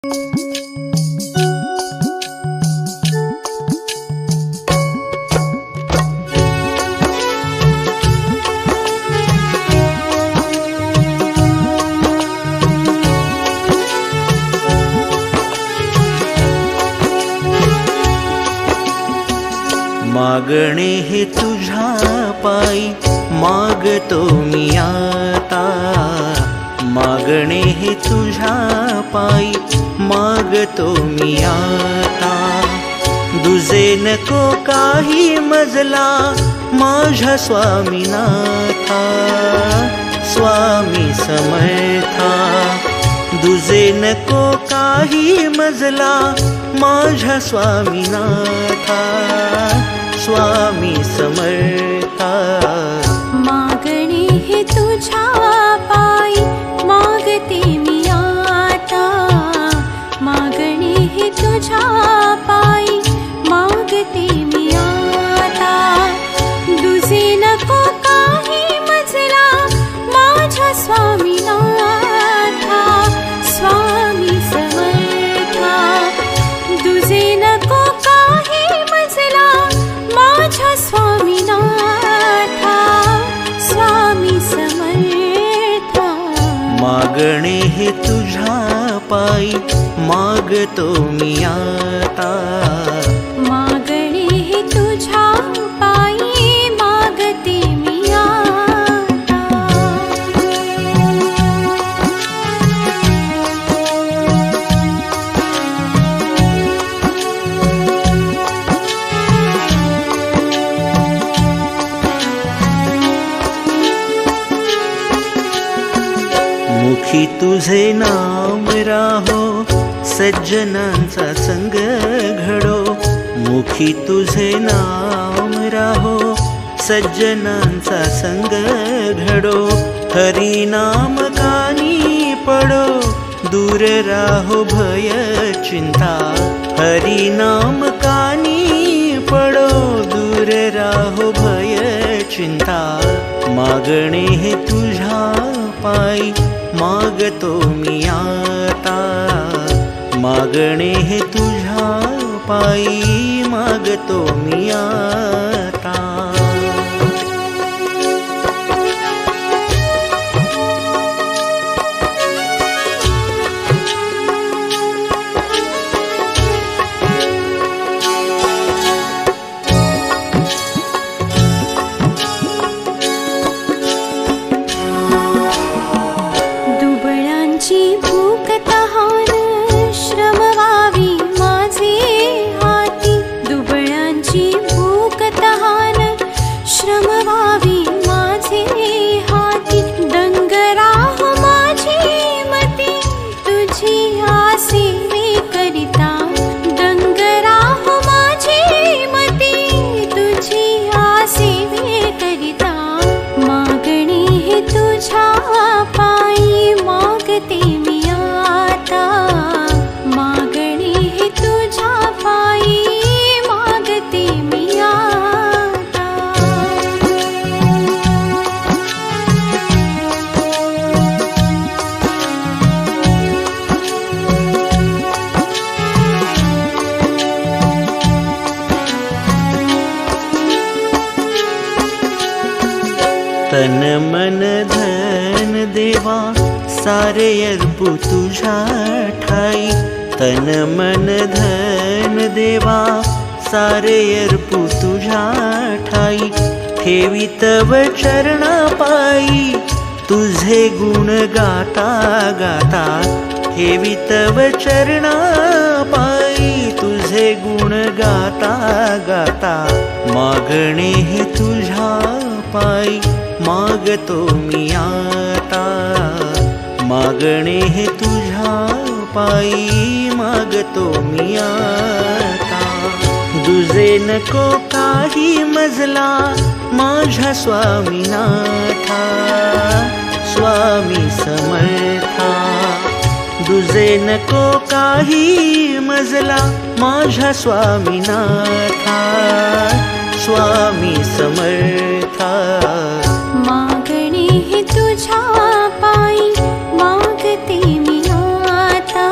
मागणे हे तुझ्या पायी मागतो मी आता, मागणे हे तुझ्या पायी मागतो मी आता। दुजे नको काही मजला माझ्या स्वामीनाथा, स्वामी समर्था। दुजे नको काही मजला माझ्या स्वामीनाथा, स्वामी समर्था। मागणे हे तुझ्या पायी मागते मी आता, मागणे हे तुझ्या पायी मागते मी आता। दुजे नको काही मजला माझ्या स्वामीनाथा, स्वामी समर्था। दुजे नको काही मजला माझ्या स्वामीनाथा, स्वामी समर्था। मागणे हे तुझ्या पायी मागतो मी आता, मागणे हे तुझ्या पायी मागते मी आता। मुखी तुझे नाम राहो सज्जनांचा संग घडो, मुखी तुझे नाम राहो सज्जनांचा संग घडो। हरि नाम कानी पडो दूर राहो भय चिंता, हरि नाम कानी पडो दूर राहो भय चिंता। मागणे हे तुझ्या पायी मागतो मी आता, मागणे हे तुझ्या पायी मागतो मी आता। दुबळांची भूक तहान श्रम व्हावी माझे हाती, दुबळांची भूक तहान श्रम व्हावी माझे हाती। डंगराह माझी मती तुझी आसेवे करिता, डंगराह माझी मती तुझी आसेवे करिता। मागणे हे तुझ्या पायी मागते मी आता, मागणे हे तुझ्या पायी मागते मी आता। तन मन धन देवा सारे अर्पू तुझ्या ठाई, तन मन धन देवा सारे अर्पू तुझ्या ठाई। ठेवी तव चरणा पायी तुझे गुण गाता गाता, ठेवी तव चरणा पायी तुझे गुण गाता गाता। मागणे हे तुझ्या पायी मागतो मी आता, मागणे हे तुझ्या पायी मागतो मी आता। दुजे नको काही मजला माझ्या स्वामीनाथा, स्वामी समर्था। दुजे नको काही मजला माझ्या स्वामीनाथा, स्वामी समर्था। मागणे हे तुझ्या पायी मागते मी आता,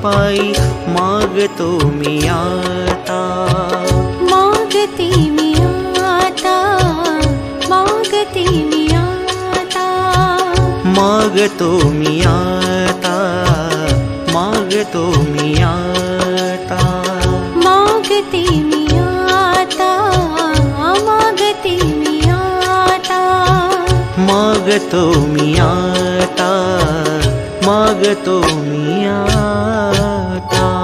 पायी मागतो मी आता. मागते मी आता, मागते मी आता, मागतो मी आता, मागतो मी आता, मागते मी आता, मागते मी आता, मागतो मी आता, मागतो मी आता.